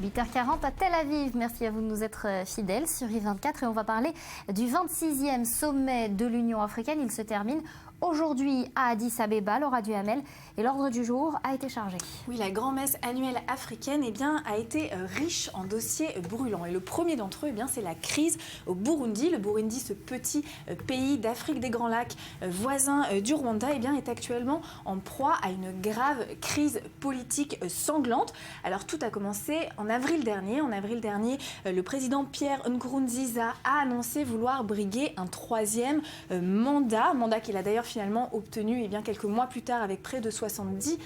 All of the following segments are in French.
8h40 à Tel Aviv. Merci à vous de nous être fidèles sur I24 et on va parler du 26e sommet de l'Union africaine. Il se termine aujourd'hui à Addis Abeba, Laura Duhamel, et l'ordre du jour a été chargé. Oui, la grand-messe annuelle africaine a été riche en dossiers brûlants. Et le premier d'entre eux, c'est la crise au Burundi. Le Burundi, ce petit pays d'Afrique des Grands Lacs, voisin du Rwanda, est actuellement en proie à une grave crise politique sanglante. Alors tout a commencé en avril dernier. En avril dernier, le président Pierre Nkurunziza a annoncé vouloir briguer un troisième mandat qu'il a d'ailleurs finalement obtenu quelques mois plus tard avec près de 70%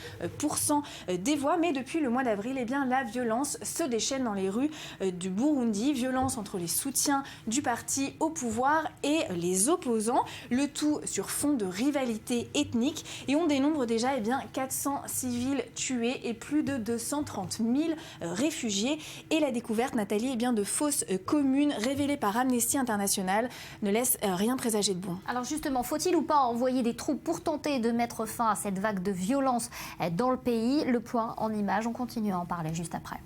des voix. Mais depuis le mois d'avril, la violence se déchaîne dans les rues du Burundi. Violence entre les soutiens du parti au pouvoir et les opposants. Le tout sur fond de rivalité ethnique. Et on dénombre déjà 400 civils tués et plus de 230 000 réfugiés. Et la découverte, Nathalie, de fausses communes révélées par Amnesty International ne laisse rien présager de bon. Alors justement, faut-il ou pas envoyer des troupes pour tenter de mettre fin à cette vague de violence dans le pays? Le point en images, on continue à en parler juste après.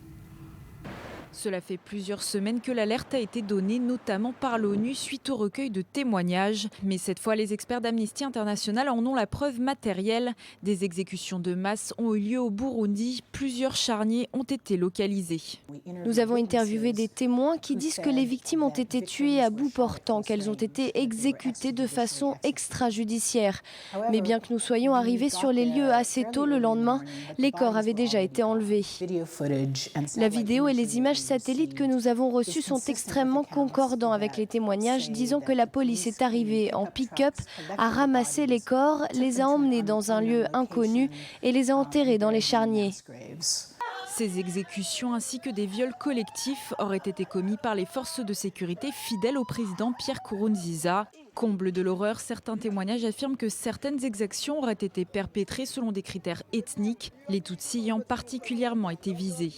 Cela fait plusieurs semaines que l'alerte a été donnée, notamment par l'ONU, suite au recueil de témoignages. Mais cette fois, les experts d'Amnesty International en ont la preuve matérielle. Des exécutions de masse ont eu lieu au Burundi. Plusieurs charniers ont été localisés. Nous avons interviewé des témoins qui disent que les victimes ont été tuées à bout portant, qu'elles ont été exécutées de façon extrajudiciaire. Mais bien que nous soyons arrivés sur les lieux assez tôt le lendemain, les corps avaient déjà été enlevés. La vidéo et les images satellites que nous avons reçus sont extrêmement concordants avec les témoignages, disant que la police est arrivée en pick-up, a ramassé les corps, les a emmenés dans un lieu inconnu et les a enterrés dans les charniers. Ces exécutions ainsi que des viols collectifs auraient été commis par les forces de sécurité fidèles au président Pierre Nkurunziza. Comble de l'horreur, certains témoignages affirment que certaines exactions auraient été perpétrées selon des critères ethniques, les Tutsis ayant particulièrement été visés.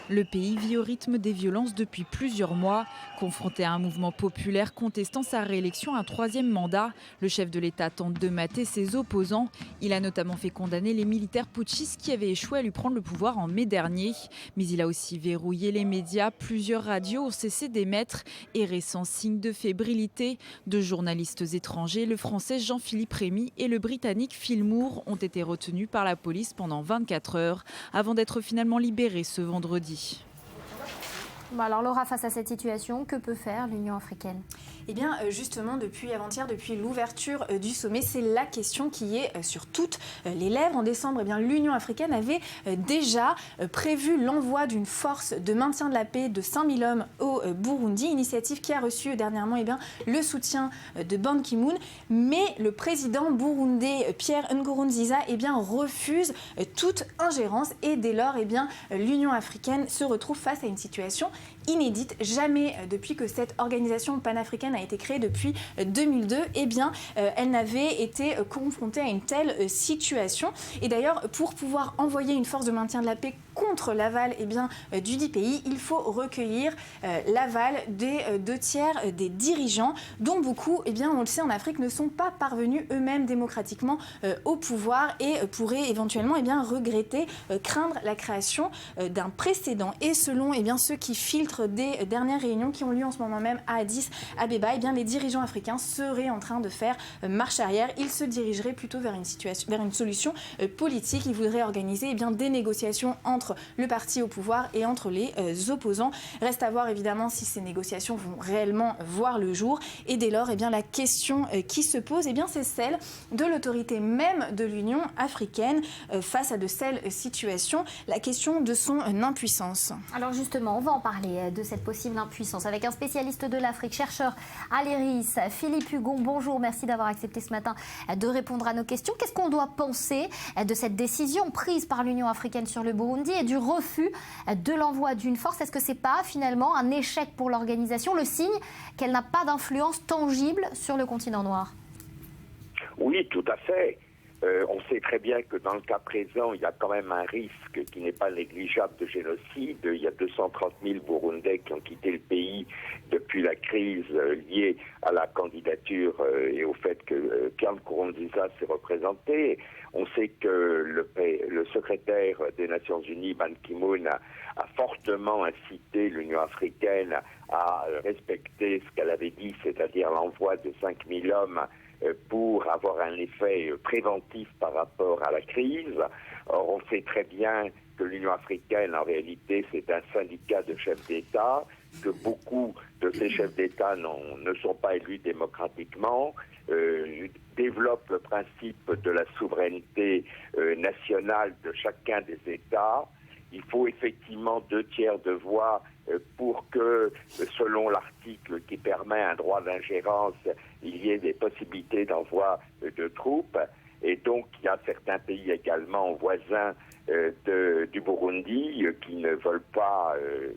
Le pays vit au rythme des violences depuis plusieurs mois. Confronté à un mouvement populaire contestant sa réélection à un troisième mandat, le chef de l'État tente de mater ses opposants. Il a notamment fait condamner les militaires putschistes qui avaient échoué à lui prendre le pouvoir en mai dernier. Mais il a aussi verrouillé les médias. Plusieurs radios ont cessé d'émettre. Et récents signes de fébrilité. Deux journalistes étrangers, le français Jean-Philippe Rémy et le britannique Phil Moore, ont été retenus par la police pendant 24 heures avant d'être finalement libérés ce vendredi. Alors Laura, face à cette situation, que peut faire l'Union africaine ? Justement, depuis avant-hier, depuis l'ouverture du sommet, c'est la question qui est sur toutes les lèvres. En décembre, l'Union africaine avait déjà prévu l'envoi d'une force de maintien de la paix de 5000 hommes au Burundi, initiative qui a reçu dernièrement le soutien de Ban Ki-moon. Mais le président burundais Pierre Nkurunziza refuse toute ingérence et dès lors, l'Union africaine se retrouve face à une situation inédite. Jamais depuis que cette organisation panafricaine a été créée depuis 2002, elle n'avait été confrontée à une telle situation. Et d'ailleurs, pour pouvoir envoyer une force de maintien de la paix contre l'aval du dit pays, il faut recueillir l'aval des 2/3 des dirigeants, dont beaucoup, on le sait en Afrique, ne sont pas parvenus eux-mêmes démocratiquement au pouvoir et pourraient éventuellement regretter, craindre la création d'un précédent. Et selon ceux qui filtrent des dernières réunions qui ont lieu en ce moment même à Addis Abeba, les dirigeants africains seraient en train de faire marche arrière. Ils se dirigeraient plutôt vers une solution politique. Ils voudraient organiser des négociations entre le parti au pouvoir et entre les opposants. Reste à voir évidemment si ces négociations vont réellement voir le jour. Et dès lors, la question qui se pose, c'est celle de l'autorité même de l'Union africaine face à de telles situations, la question de son impuissance. Alors justement, on va en parler de cette possible impuissance avec un spécialiste de l'Afrique, chercheur à l'IRIS, Philippe Hugon. Bonjour, merci d'avoir accepté ce matin de répondre à nos questions. Qu'est-ce qu'on doit penser de cette décision prise par l'Union africaine sur le Burundi et du refus de l'envoi d'une force? Est-ce que ce n'est pas finalement un échec pour l'organisation, le signe qu'elle n'a pas d'influence tangible sur le continent noir? Oui, tout à fait. On sait très bien que dans le cas présent, il y a quand même un risque qui n'est pas négligeable de génocide. Il y a 230 000 Burundais qui ont quitté le pays depuis la crise liée à la candidature et au fait que Pierre Nkurunziza s'est représenté. On sait que le secrétaire des Nations Unies, Ban Ki-moon, a fortement incité l'Union africaine à respecter ce qu'elle avait dit, c'est-à-dire l'envoi de 5 000 hommes pour avoir un effet préventif par rapport à la crise. Or, on sait très bien que l'Union africaine, en réalité, c'est un syndicat de chefs d'État, que beaucoup de ces chefs d'État ne sont pas élus démocratiquement, développent le principe de la souveraineté nationale de chacun des États. Il faut effectivement 2/3 de voix pour que, selon l'article qui permet un droit d'ingérence, il y ait des possibilités d'envoi de troupes. Et donc, il y a certains pays également voisins du Burundi qui ne veulent pas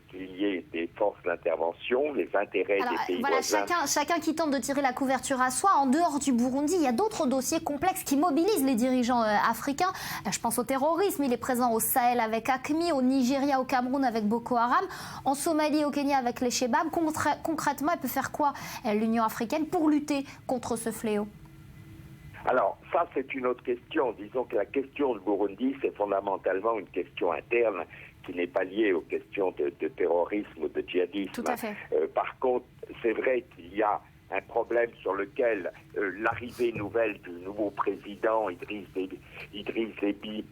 qu'il y ait des forces d'intervention, les intérêts des pays voisins. Chacun qui tente de tirer la couverture à soi. En dehors du Burundi, il y a d'autres dossiers complexes qui mobilisent les dirigeants africains. Je pense au terrorisme, il est présent au Sahel avec AQMI, au Nigeria, au Cameroun avec Boko Haram, en Somalie, au Kenya avec les Chebab. Concrètement, elle peut faire quoi, l'Union africaine, pour lutter contre ce fléau ? Alors, ça, c'est une autre question. Disons que la question du Burundi, c'est fondamentalement une question interne qui n'est pas liée aux questions de terrorisme ou de djihadisme. Tout à fait. Par contre, c'est vrai qu'il y a un problème sur lequel l'arrivée nouvelle du nouveau président, Idriss Déby,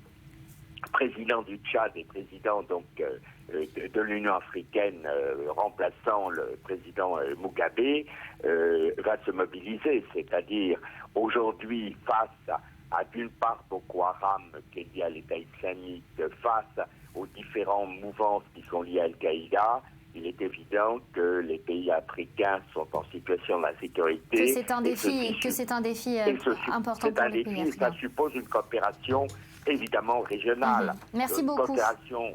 président du Tchad et président donc de l'Union africaine remplaçant le président Mugabe, va se mobiliser, c'est-à-dire aujourd'hui face à d'une part Boko Haram qui est lié à l'État islamique, face aux différentes mouvances qui sont liées à Al-Qaïda. Il est évident que les pays africains sont en situation d'insécurité. Que c'est un défi important pour les pays africains. Ça suppose une coopération évidemment régionale. Merci beaucoup. Coopération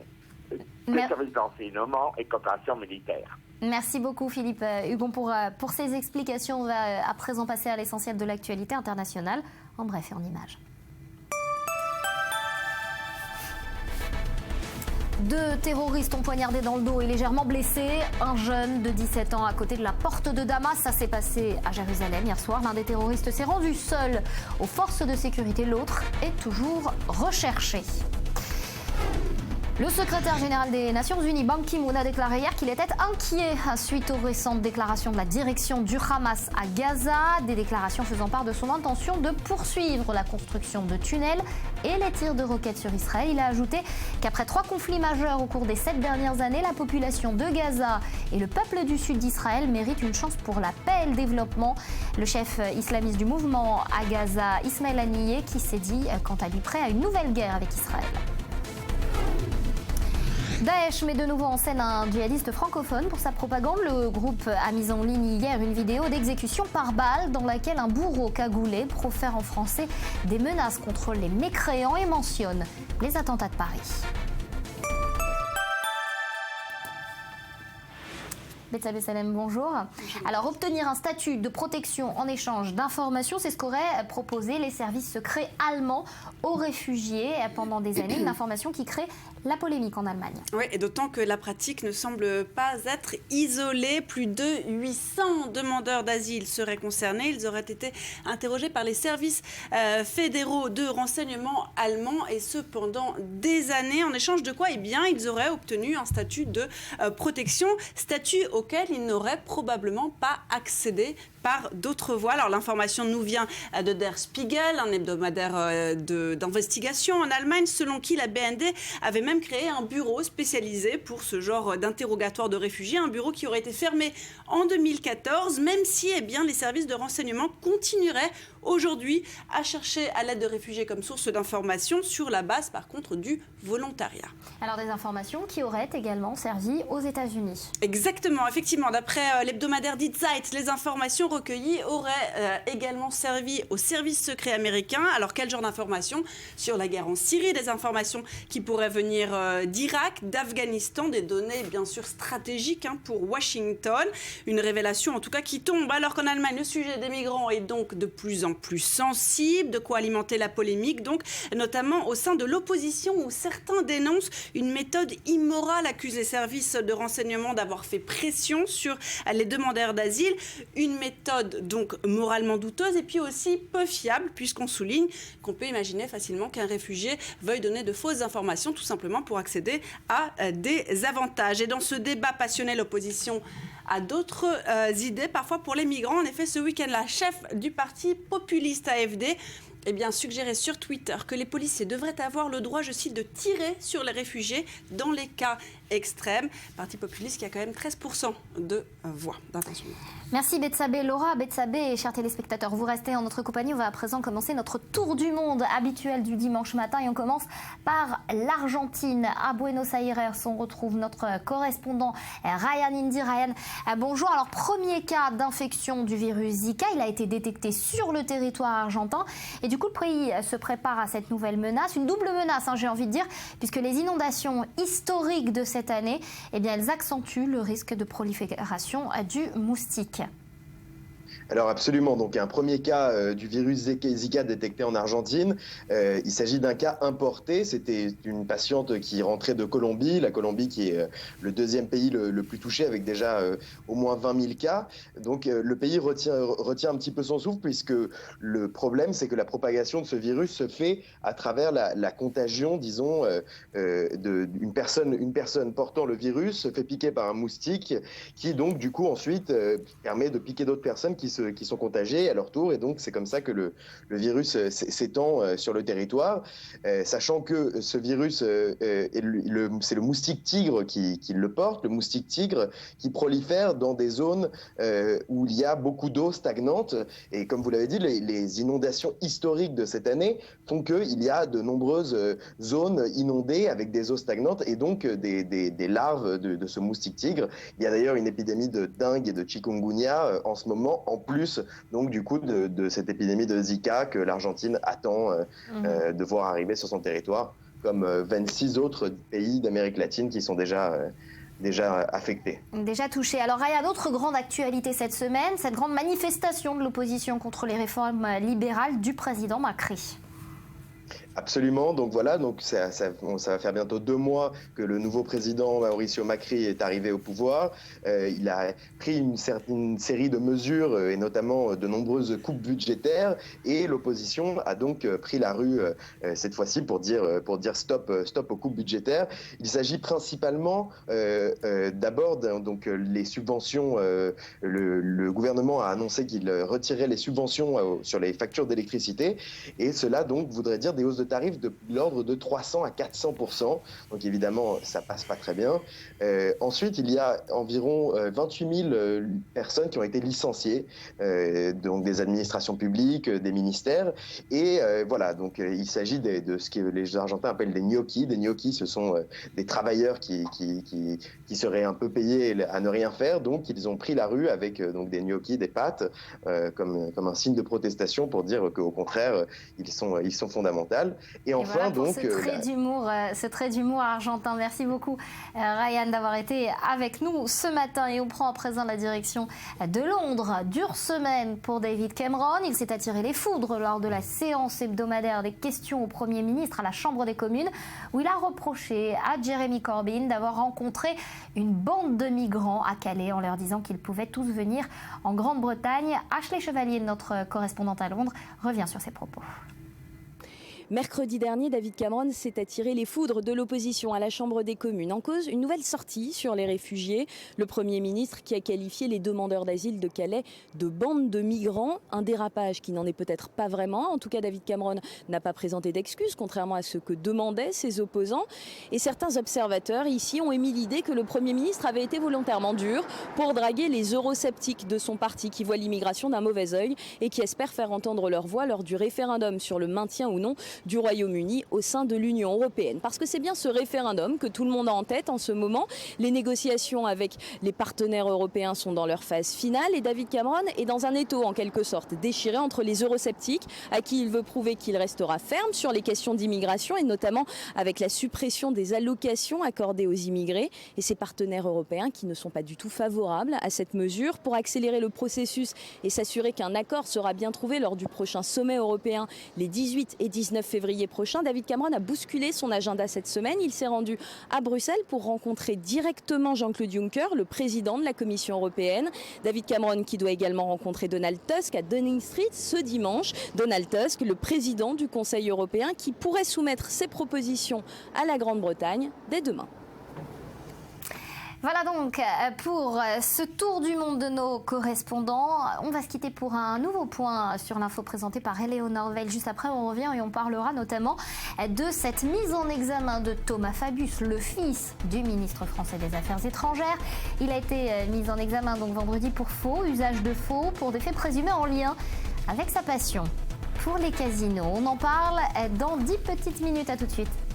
des services d'enseignement et coopération militaire. Merci beaucoup Philippe Hugon pour ces explications. On va à présent passer à l'essentiel de l'actualité internationale, en bref et en images. 2 terroristes ont poignardé dans le dos et légèrement blessé un jeune de 17 ans à côté de la porte de Damas. Ça s'est passé à Jérusalem hier soir. L'un des terroristes s'est rendu seul aux forces de sécurité. L'autre est toujours recherché. Le secrétaire général des Nations Unies, Ban Ki-moon, a déclaré hier qu'il était inquiet suite aux récentes déclarations de la direction du Hamas à Gaza, des déclarations faisant part de son intention de poursuivre la construction de tunnels et les tirs de roquettes sur Israël. Il a ajouté qu'après 3 conflits majeurs au cours des 7 dernières années, la population de Gaza et le peuple du sud d'Israël méritent une chance pour la paix et le développement. Le chef islamiste du mouvement à Gaza, Ismaël Haniyeh, qui s'est dit quant à lui prêt à une nouvelle guerre avec Israël. Daesh met de nouveau en scène un djihadiste francophone pour sa propagande. Le groupe a mis en ligne hier une vidéo d'exécution par balle dans laquelle un bourreau cagoulé profère en français des menaces contre les mécréants et mentionne les attentats de Paris. Betsabe Salem, bonjour. Alors, obtenir un statut de protection en échange d'informations, c'est ce qu'auraient proposé les services secrets allemands aux réfugiés pendant des années. Une information qui crée la polémique en Allemagne. Oui, et d'autant que la pratique ne semble pas être isolée. Plus de 800 demandeurs d'asile seraient concernés. Ils auraient été interrogés par les services fédéraux de renseignement allemands, et ce pendant des années. En échange de quoi? Eh bien, ils auraient obtenu un statut de protection, statut auquel ils n'auraient probablement pas accédé par d'autres voies. Alors l'information nous vient de Der Spiegel, un hebdomadaire d'investigation en Allemagne, selon qui la BND avait même créé un bureau spécialisé pour ce genre d'interrogatoire de réfugiés, un bureau qui aurait été fermé en 2014, même si les services de renseignement continueraient aujourd'hui à chercher à l'aide de réfugiés comme source d'information sur la base, par contre, du volontariat. Alors des informations qui auraient également servi aux États-Unis. Exactement, effectivement. D'après l'hebdomadaire Die Zeit, les informations recueillies auraient également servi aux services secrets américains. Alors quel genre d'informations? Sur la guerre en Syrie, des informations qui pourraient venir d'Irak, d'Afghanistan, des données bien sûr stratégiques pour Washington. Une révélation en tout cas qui tombe alors qu'en Allemagne, le sujet des migrants est donc de plus en plus sensible, de quoi alimenter la polémique, donc notamment au sein de l'opposition où certains dénoncent une méthode immorale, accusent les services de renseignement d'avoir fait pression sur les demandeurs d'asile, une méthode donc moralement douteuse et puis aussi peu fiable puisqu'on souligne qu'on peut imaginer facilement qu'un réfugié veuille donner de fausses informations tout simplement pour accéder à des avantages. Et dans ce débat passionné, l'opposition a d'autres idées, parfois pour les migrants. En effet, ce week-end, la chef du parti populiste AfD suggérait sur Twitter que les policiers devraient avoir le droit, je cite, de tirer sur les réfugiés dans les cas extrêmes. Parti populiste qui a quand même 13% de voix d'intention. Merci Betsabé. Laura, Betsabé et chers téléspectateurs, vous restez en notre compagnie. On va à présent commencer notre tour du monde habituel du dimanche matin et on commence par l'Argentine. À Buenos Aires, on retrouve notre correspondant Ryan Indy. Ryan, bonjour. Alors, premier cas d'infection du virus Zika, il a été détecté sur le territoire argentin et du coup, le pays se prépare à cette nouvelle menace, une double menace, j'ai envie de dire, puisque les inondations historiques de cette année, elles accentuent le risque de prolifération du moustique. Alors absolument, donc un premier cas du virus Zika détecté en Argentine. Il s'agit d'un cas importé, c'était une patiente qui rentrait de Colombie, la Colombie qui est le deuxième pays le plus touché avec déjà au moins 20 000 cas. Donc le pays retient un petit peu son souffle puisque le problème c'est que la propagation de ce virus se fait à travers la contagion, disons, une personne portant le virus se fait piquer par un moustique qui donc du coup ensuite permet de piquer d'autres personnes qui sont contagiés à leur tour et donc c'est comme ça que le virus s'étend sur le territoire, sachant que ce virus, c'est le moustique tigre qui le porte, le moustique tigre qui prolifère dans des zones où il y a beaucoup d'eau stagnante et comme vous l'avez dit, les inondations historiques de cette année font qu'il y a de nombreuses zones inondées avec des eaux stagnantes et donc des larves de ce moustique tigre. Il y a d'ailleurs une épidémie de dengue et de chikungunya en ce moment, en plus donc du coup de cette épidémie de Zika que l'Argentine attend de voir arriver sur son territoire, comme 26 autres pays d'Amérique latine qui sont déjà affectés. Déjà touchés. Alors il y a d'autres grandes actualités cette semaine, cette grande manifestation de l'opposition contre les réformes libérales du président Macri. Absolument, donc voilà, donc ça va faire bientôt 2 mois que le nouveau président Mauricio Macri est arrivé au pouvoir. Il a pris une série de mesures et notamment de nombreuses coupes budgétaires et l'opposition a donc pris la rue cette fois-ci pour dire stop aux coupes budgétaires. Il s'agit principalement d'abord donc les subventions. Le gouvernement a annoncé qu'il retirait les subventions sur les factures d'électricité et cela donc voudrait dire des hausses de tarifs de l'ordre de 300 à 400%. Donc évidemment, ça passe pas très bien. Ensuite, il y a environ 28 000 personnes qui ont été licenciées, donc des administrations publiques, des ministères. Et voilà, donc il s'agit de ce que les Argentins appellent des gnocchis. Des gnocchis, ce sont des travailleurs qui seraient un peu payés à ne rien faire. Donc ils ont pris la rue avec donc des gnocchis, des pâtes, comme un signe de protestation pour dire qu'au contraire, ils sont fondamentaux. Et enfin, voilà pour donc ce trait d'humour argentin. Merci beaucoup Ryan d'avoir été avec nous ce matin et on prend à présent la direction de Londres. Dure semaine pour David Cameron. Il s'est attiré les foudres lors de la séance hebdomadaire des questions au Premier ministre à la Chambre des communes où il a reproché à Jeremy Corbyn d'avoir rencontré une bande de migrants à Calais en leur disant qu'ils pouvaient tous venir en Grande-Bretagne. Ashley Chevalier, notre correspondante à Londres, revient sur ses propos. Mercredi dernier, David Cameron s'est attiré les foudres de l'opposition à la Chambre des communes. En cause, une nouvelle sortie sur les réfugiés. Le Premier ministre qui a qualifié les demandeurs d'asile de Calais de bande de migrants. Un dérapage qui n'en est peut-être pas vraiment. En tout cas, David Cameron n'a pas présenté d'excuses, contrairement à ce que demandaient ses opposants. Et certains observateurs ici ont émis l'idée que le Premier ministre avait été volontairement dur pour draguer les eurosceptiques de son parti qui voient l'immigration d'un mauvais œil et qui espèrent faire entendre leur voix lors du référendum sur le maintien ou non du Royaume-Uni au sein de l'Union européenne. Parce que c'est bien ce référendum que tout le monde a en tête en ce moment. Les négociations avec les partenaires européens sont dans leur phase finale et David Cameron est dans un étau en quelque sorte déchiré entre les eurosceptiques à qui il veut prouver qu'il restera ferme sur les questions d'immigration et notamment avec la suppression des allocations accordées aux immigrés et ses partenaires européens qui ne sont pas du tout favorables à cette mesure. Pour accélérer le processus et s'assurer qu'un accord sera bien trouvé lors du prochain sommet européen les 18 et 19 février prochains, David Cameron a bousculé son agenda cette semaine. Il s'est rendu à Bruxelles pour rencontrer directement Jean-Claude Juncker, le président de la Commission européenne. David Cameron qui doit également rencontrer Donald Tusk à Downing Street ce dimanche. Donald Tusk, le président du Conseil européen qui pourrait soumettre ses propositions à la Grande-Bretagne dès demain. Voilà donc pour ce tour du monde de nos correspondants. On va se quitter pour un nouveau point sur l'info présentée par Éléonore Veil. Juste après, on revient et on parlera notamment de cette mise en examen de Thomas Fabius, le fils du ministre français des Affaires étrangères. Il a été mis en examen donc vendredi pour faux, usage de faux, pour des faits présumés en lien avec sa passion pour les casinos. On en parle dans 10 petites minutes. À tout de suite.